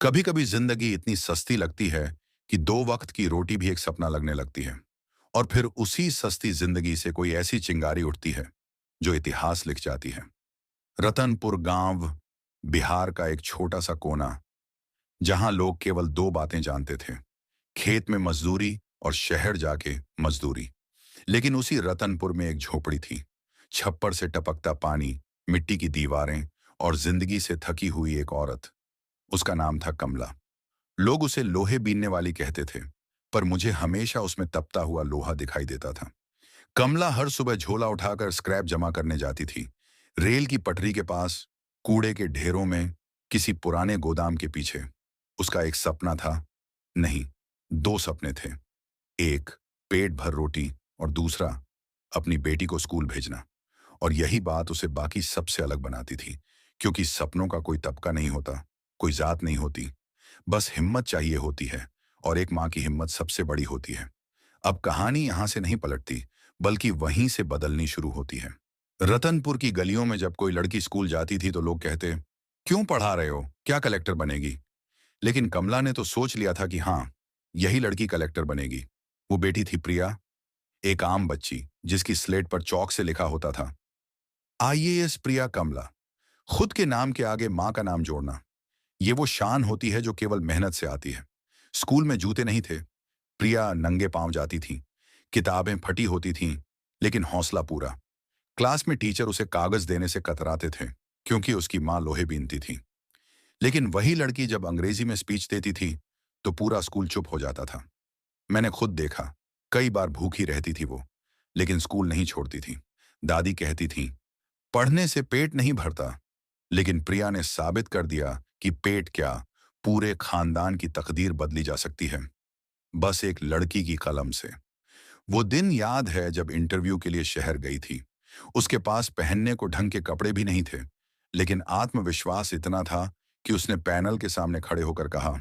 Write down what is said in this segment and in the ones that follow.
कभी कभी जिंदगी इतनी सस्ती लगती है कि दो वक्त की रोटी भी एक सपना लगने लगती है। और फिर उसी सस्ती जिंदगी से कोई ऐसी चिंगारी उठती है जो इतिहास लिख जाती है। रतनपुर गांव, बिहार का एक छोटा सा कोना, जहां लोग केवल दो बातें जानते थे: खेत में मजदूरी और शहर जाके मजदूरी। लेकिन उसी रतनपुर में एक झोपड़ी थी। छप्पर से टपकता पानी, मिट्टी की दीवारें और जिंदगी से थकी हुई एक औरत। उसका नाम था कमला। लोग उसे लोहे बीनने वाली कहते थे, पर मुझे हमेशा उसमें तपता हुआ लोहा दिखाई देता था। कमला हर सुबह झोला उठाकर स्क्रैप जमा करने जाती थी। रेल की पटरी के पास, कूड़े के ढेरों में, किसी पुराने गोदाम के पीछे। उसका एक सपना था, नहीं, दो सपने थे। एक, पेट भर रोटी, और दूसरा, अपनी बेटी को स्कूल भेजना। और यही बात उसे बाकी सबसे अलग बनाती थी, क्योंकि सपनों का कोई तबका नहीं होता, कोई जात नहीं होती। बस हिम्मत चाहिए होती है, और एक माँ की हिम्मत सबसे बड़ी होती है। अब कहानी यहां से नहीं पलटती, बल्कि वहीं से बदलनी शुरू होती है। रतनपुर की गलियों में जब कोई लड़की स्कूल जाती थी तो लोग कहते, क्यों पढ़ा रहे हो, क्या कलेक्टर बनेगी? लेकिन कमला ने तो सोच लिया था कि हाँ, यही लड़की कलेक्टर बनेगी। वो बेटी थी प्रिया, एक आम बच्ची जिसकी स्लेट पर चौक से लिखा होता था, आईएएस प्रिया कमला। खुद के नाम के आगे माँ का नाम जोड़ना, ये वो शान होती है जो केवल मेहनत से आती है। स्कूल में जूते नहीं थे, प्रिया नंगे पांव जाती थी। किताबें फटी होती थीं, लेकिन हौसला पूरा। क्लास में टीचर उसे कागज देने से कतराते थे, क्योंकि उसकी माँ लोहे बीनती थी। लेकिन वही लड़की जब अंग्रेजी में स्पीच देती थी तो पूरा स्कूल चुप हो जाता था। मैंने खुद देखा, कई बार भूखी रहती थी वो, लेकिन स्कूल नहीं छोड़ती थी। दादी कहती थी, पढ़ने से पेट नहीं भरता। लेकिन प्रिया ने साबित कर दिया कि पेट क्या, पूरे खानदान की तकदीर बदली जा सकती है, बस एक लड़की की कलम से। वो दिन याद है जब इंटरव्यू के लिए शहर गई थी। उसके पास पहनने को ढंग के कपड़े भी नहीं थे, लेकिन आत्मविश्वास इतना था कि उसने पैनल के सामने खड़े होकर कहा,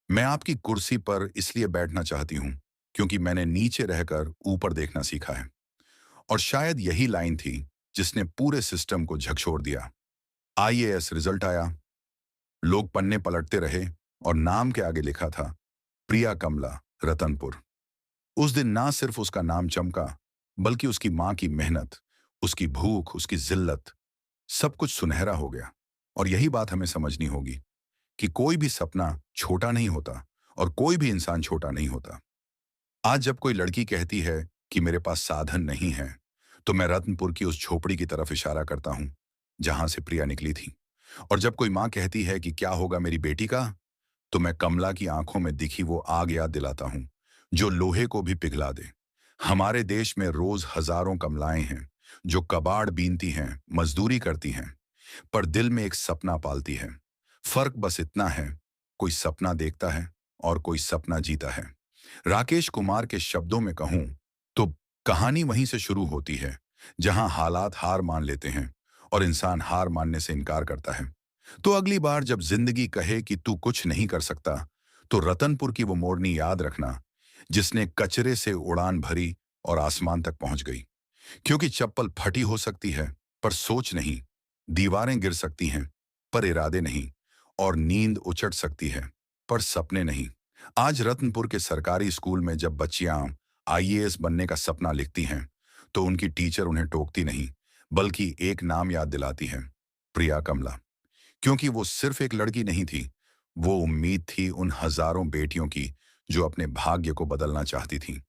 मैं आपकी कुर्सी पर इसलिए बैठना चाहती हूं क्योंकि मैंने नीचे रहकर ऊपर देखना सीखा है। और शायद यही लाइन थी जिसने पूरे सिस्टम को झकझोर दिया। आईएएस रिजल्ट आया। लोग पन्ने पलटते रहे, और नाम के आगे लिखा था, प्रिया कमला, रतनपुर। उस दिन ना सिर्फ उसका नाम चमका, बल्कि उसकी मां की मेहनत, उसकी भूख, उसकी जिल्लत, सब कुछ सुनहरा हो गया। और यही बात हमें समझनी होगी कि कोई भी सपना छोटा नहीं होता, और कोई भी इंसान छोटा नहीं होता। आज जब कोई लड़की कहती है कि मेरे पास साधन नहीं है, तो मैं रत्नपुर की उस झोपड़ी की तरफ इशारा करता हूं जहां से प्रिया निकली थी। और जब कोई मां कहती है कि क्या होगा मेरी बेटी का, तो मैं कमला की आंखों में दिखी वो आग याद दिलाता हूं जो लोहे को भी पिघला दे। हमारे देश में रोज हजारों कमलाएं हैं जो कबाड़ बीनती हैं, मजदूरी करती हैं, पर दिल में एक सपना पालती है। फर्क बस इतना है, कोई सपना देखता है और कोई सपना जीता है। राकेश कुमार के शब्दों में कहूं तो कहानी वहीं से शुरू होती है जहां हालात हार मान लेते हैं और इंसान हार मानने से इनकार करता है। तो अगली बार जब जिंदगी कहे कि तू कुछ नहीं कर सकता, तो रतनपुर की वो मोरनी याद रखना जिसने कचरे से उड़ान भरी और आसमान तक पहुंच गई। क्योंकि चप्पल फटी हो सकती है, पर सोच नहीं। दीवारें गिर सकती हैं, पर इरादे नहीं। और नींद उचट सकती है, पर सपने नहीं। आज रत्नपुर के सरकारी स्कूल में जब बच्चियां आईएएस बनने का सपना लिखती हैं, तो उनकी टीचर उन्हें टोकती नहीं, बल्कि एक नाम याद दिलाती है, प्रिया कमला। क्योंकि वो सिर्फ एक लड़की नहीं थी, वो उम्मीद थी उन हजारों बेटियों की जो अपने भाग्य को बदलना चाहती थीं।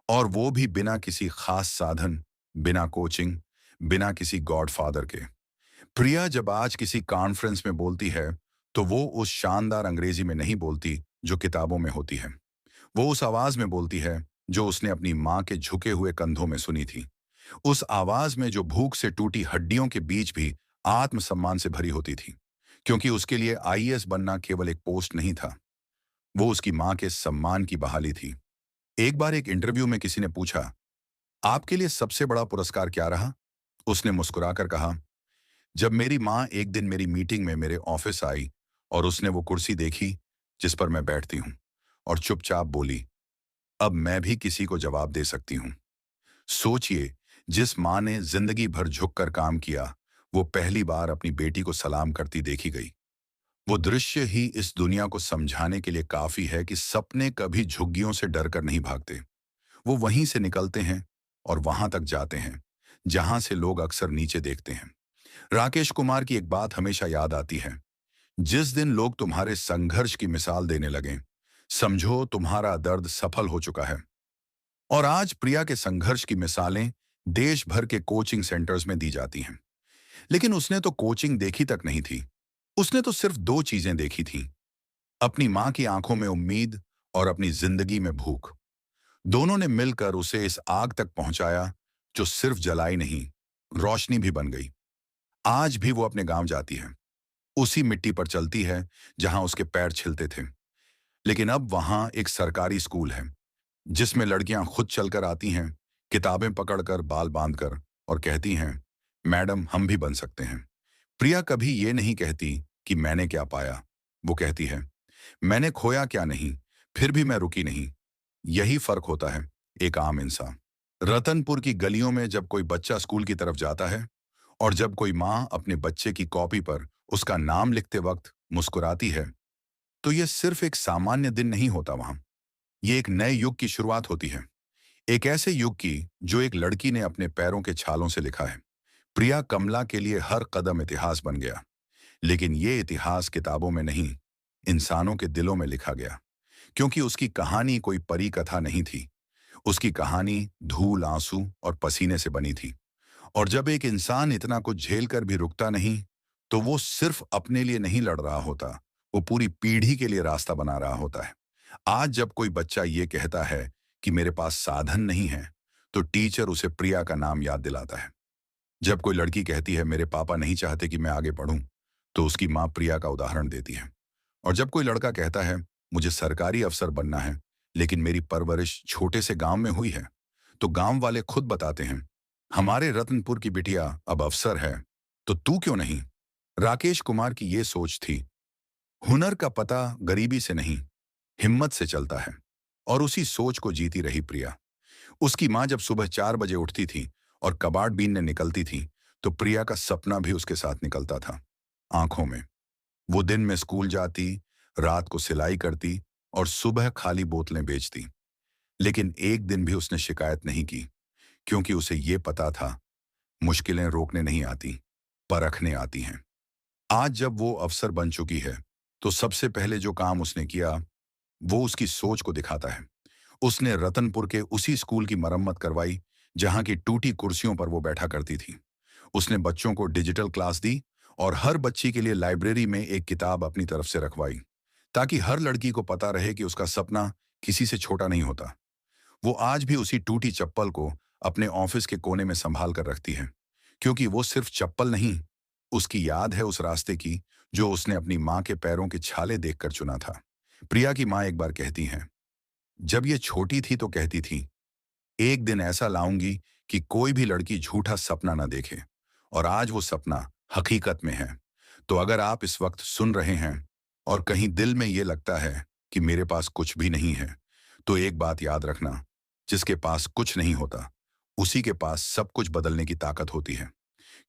और वो भी बिना किसी खास साधन, बिना कोचिंग, बिना किसी गॉडफादर के। प्रिया जब आज किसी कॉन्फ्रेंस में बोलती है, तो वो उस शानदार अंग्रेजी में नहीं बोलती जो किताबों में होती है। वो उस आवाज में बोलती है जो उसने अपनी माँ के झुके हुए कंधों में सुनी थी। उस आवाज में जो भूख से टूटी हड्डियों के बीच भी आत्मसम्मान से भरी होती थी। क्योंकि उसके लिए आईएएस बनना केवल एक पोस्ट नहीं था, वो उसकी माँ के सम्मान की बहाली थी। एक बार एक इंटरव्यू में किसी ने पूछा, आपके लिए सबसे बड़ा पुरस्कार क्या रहा? उसने मुस्कुराकर कहा, जब मेरी माँ एक दिन मेरी मीटिंग में मेरे ऑफिस आई और उसने वो कुर्सी देखी जिस पर मैं बैठती हूँ, और चुपचाप बोली, अब मैं भी किसी को जवाब दे सकती हूँ। सोचिए, जिस माँ ने जिंदगी भर झुककर काम किया, वो पहली बार अपनी बेटी को सलाम करती देखी गई। वो दृश्य ही इस दुनिया को समझाने के लिए काफी है कि सपने कभी झुग्गियों से डरकर नहीं भागते। वो वहीं से निकलते हैं और वहां तक जाते हैं जहां से लोग अक्सर नीचे देखते हैं। राकेश कुमार की एक बात हमेशा याद आती है, जिस दिन लोग तुम्हारे संघर्ष की मिसाल देने लगे, समझो तुम्हारा दर्द सफल हो चुका है। और आज प्रिया के संघर्ष की मिसालें देश भर के कोचिंग सेंटर्स में दी जाती हैं। लेकिन उसने तो कोचिंग देखी तक नहीं थी। उसने तो सिर्फ दो चीजें देखी थीं, अपनी मां की आंखों में उम्मीद और अपनी जिंदगी में भूख। दोनों ने मिलकर उसे इस आग तक पहुंचाया जो सिर्फ जलाई नहीं, रोशनी भी बन गई। आज भी वो अपने गांव जाती है, उसी मिट्टी पर चलती है जहां उसके पैर छिलते थे। लेकिन अब वहां एक सरकारी स्कूल है जिसमें लड़कियां खुद चलकर आती हैं, किताबें पकड़कर, बाल बांधकर, और कहती हैं, मैडम हम भी बन सकते हैं। प्रिया कभी ये नहीं कहती कि मैंने क्या पाया। वो कहती है, मैंने खोया क्या नहीं, फिर भी मैं रुकी नहीं। यही फर्क होता है एक आम इंसान। रतनपुर की गलियों में जब कोई बच्चा स्कूल की तरफ जाता है और जब कोई माँ अपने बच्चे की कॉपी पर उसका नाम लिखते वक्त मुस्कुराती है, तो यह सिर्फ एक सामान्य दिन नहीं होता वहां। ये एक नए युग की शुरुआत होती है। एक ऐसे युग की जो एक लड़की ने अपने पैरों के छालों से लिखा है। प्रिया कमला के लिए हर कदम इतिहास बन गया। लेकिन ये इतिहास किताबों में नहीं, इंसानों के दिलों में लिखा गया। क्योंकि उसकी कहानी कोई परी कथा नहीं थी। उसकी कहानी धूल, आंसू और पसीने से बनी थी। और जब एक इंसान इतना कुछ झेल कर भी रुकता नहीं, तो वो सिर्फ अपने लिए नहीं लड़ रहा होता, वो पूरी पीढ़ी के लिए रास्ता बना रहा होता है। आज जब कोई बच्चा ये कहता है कि मेरे पास साधन नहीं है, तो टीचर उसे प्रिया का नाम याद दिलाता है। जब कोई लड़की कहती है मेरे पापा नहीं चाहते कि मैं आगे पढूं, तो उसकी माँ प्रिया का उदाहरण देती है। और जब कोई लड़का कहता है मुझे सरकारी अफसर बनना है, लेकिन मेरी परवरिश छोटे से गांव में हुई है, तो गांव वाले खुद बताते हैं, हमारे रतनपुर की बिटिया अब अफसर है, तो तू क्यों नहीं। राकेश कुमार की ये सोच थी, हुनर का पता गरीबी से नहीं, हिम्मत से चलता है। और उसी सोच को जीती रही प्रिया। उसकी माँ जब सुबह 4 बजे उठती थी और कबाड़ बीनने निकलती थी, तो प्रिया का सपना भी उसके साथ निकलता था, आंखों में। वो दिन में स्कूल जाती, रात को सिलाई करती और सुबह खाली बोतलें बेचती। लेकिन एक दिन भी उसने शिकायत नहीं की, क्योंकि उसे ये पता था, मुश्किलें रोकने नहीं आती, परखने आती हैं। आज जब वो अफसर बन चुकी है, तो सबसे पहले जो काम उसने किया, वो उसकी सोच को दिखाता है। उसने रतनपुर के उसी स्कूल की मरम्मत करवाई जहां की टूटी कुर्सियों पर वो बैठा करती थी। उसने बच्चों को डिजिटल क्लास दी और हर बच्ची के लिए लाइब्रेरी में एक किताब अपनी तरफ से रखवाई, ताकि हर लड़की को पता रहे कि उसका सपना किसी से छोटा नहीं होता। वो आज भी उसी टूटी चप्पल को अपने ऑफिस के कोने में संभाल कर रखती है, क्योंकि वो सिर्फ चप्पल नहीं, उसकी याद है उस रास्ते की जो उसने अपनी माँ के पैरों के छाले देखकर चुना था। प्रिया की माँ एक बार कहती हैं, जब ये छोटी थी तो कहती थी, एक दिन ऐसा लाऊंगी कि कोई भी लड़की झूठा सपना ना देखे। और आज वो सपना हकीकत में है। तो अगर आप इस वक्त सुन रहे हैं और कहीं दिल में ये लगता है कि मेरे पास कुछ भी नहीं है, तो एक बात याद रखना, जिसके पास कुछ नहीं होता, उसी के पास सब कुछ बदलने की ताकत होती है।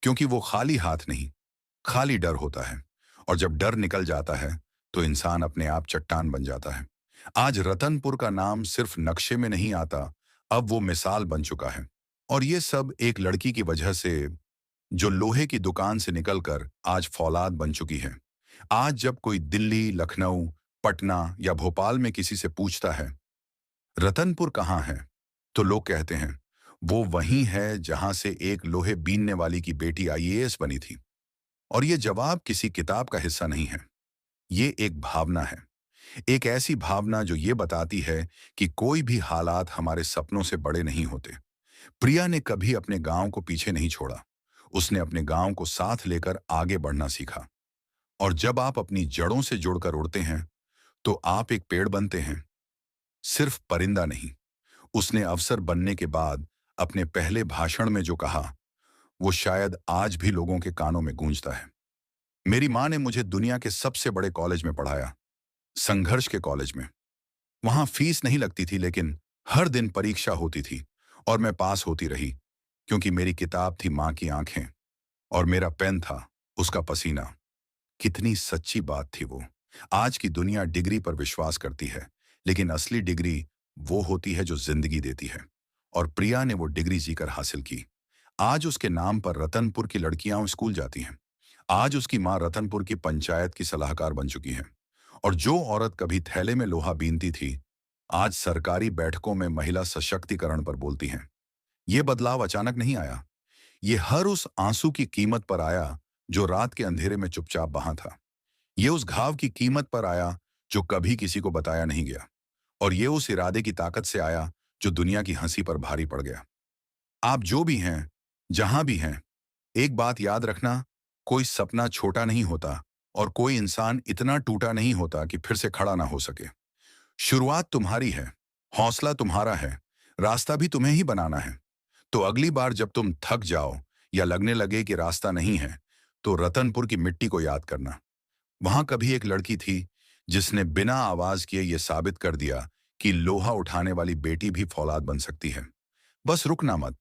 क्योंकि वो खाली हाथ नहीं, खाली डर होता है। और जब डर निकल जाता है, तो इंसान अपने आप चट्टान बन जाता है। आज रतनपुर का नाम सिर्फ नक्शे में नहीं आता, अब वो मिसाल बन चुका है। और ये सब एक लड़की की वजह से, जो लोहे की दुकान से निकलकर आज फौलाद बन चुकी है। आज जब कोई दिल्ली, लखनऊ, पटना या भोपाल में किसी से पूछता है, रतनपुर कहाँ है, तो लोग कहते हैं, वो वहीं है जहां से एक लोहे बीनने वाली की बेटी आईएएस बनी थी। और ये जवाब किसी किताब का हिस्सा नहीं है, ये एक भावना है। एक ऐसी भावना जो ये बताती है कि कोई भी हालात हमारे सपनों से बड़े नहीं होते। प्रिया ने कभी अपने गांव को पीछे नहीं छोड़ा। उसने अपने गांव को साथ लेकर आगे बढ़ना सीखा। और जब आप अपनी जड़ों से जुड़कर उड़ते हैं, तो आप एक पेड़ बनते हैं, सिर्फ परिंदा नहीं। उसने अफसर बनने के बाद अपने पहले भाषण में जो कहा, वो शायद आज भी लोगों के कानों में गूंजता है। मेरी माँ ने मुझे दुनिया के सबसे बड़े कॉलेज में पढ़ाया, संघर्ष के कॉलेज में। वहां फीस नहीं लगती थी, लेकिन हर दिन परीक्षा होती थी और मैं पास होती रही, क्योंकि मेरी किताब थी माँ की आंखें और मेरा पेन था उसका पसीना। कितनी सच्ची बात थी वो। आज की दुनिया डिग्री पर विश्वास करती है, लेकिन असली डिग्री वो होती है जो जिंदगी देती है। और प्रिया ने वो डिग्री जीकर हासिल की। आज उसके नाम पर रतनपुर की लड़कियां स्कूल जाती हैं। आज उसकी मां रतनपुर की पंचायत की सलाहकार बन चुकी है। और जो औरत कभी थैले में लोहा बीनती थी, आज सरकारी बैठकों में महिला सशक्तिकरण पर बोलती हैं। ये बदलाव अचानक नहीं आया। ये हर उस आंसू की कीमत पर आया जो रात के अंधेरे में चुपचाप बहा था। ये उस घाव की कीमत पर आया जो कभी किसी को बताया नहीं गया। और ये उस इरादे की ताकत से आया जो दुनिया की हंसी पर भारी पड़ गया। आप जो भी हैं, जहां भी हैं, एक बात याद रखना, कोई सपना छोटा नहीं होता और कोई इंसान इतना टूटा नहीं होता कि फिर से खड़ा ना हो सके। शुरुआत तुम्हारी है, हौसला तुम्हारा है, रास्ता भी तुम्हें ही बनाना है। तो अगली बार जब तुम थक जाओ या लगने लगे कि रास्ता नहीं है, तो रतनपुर की मिट्टी को याद करना। वहां कभी एक लड़की थी जिसने बिना आवाज किए ये साबित कर दिया कि लोहा उठाने वाली बेटी भी फौलाद बन सकती है। बस रुकना मत,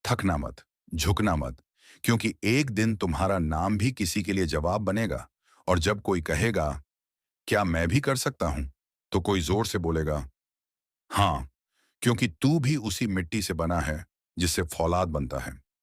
थकना मत, झुकना मत, क्योंकि एक दिन तुम्हारा नाम भी किसी के लिए जवाब बनेगा। और जब कोई कहेगा, क्या मैं भी कर सकता हूं, तो कोई जोर से बोलेगा, हाँ, क्योंकि तू भी उसी मिट्टी से बना है जिससे फौलाद बनता है।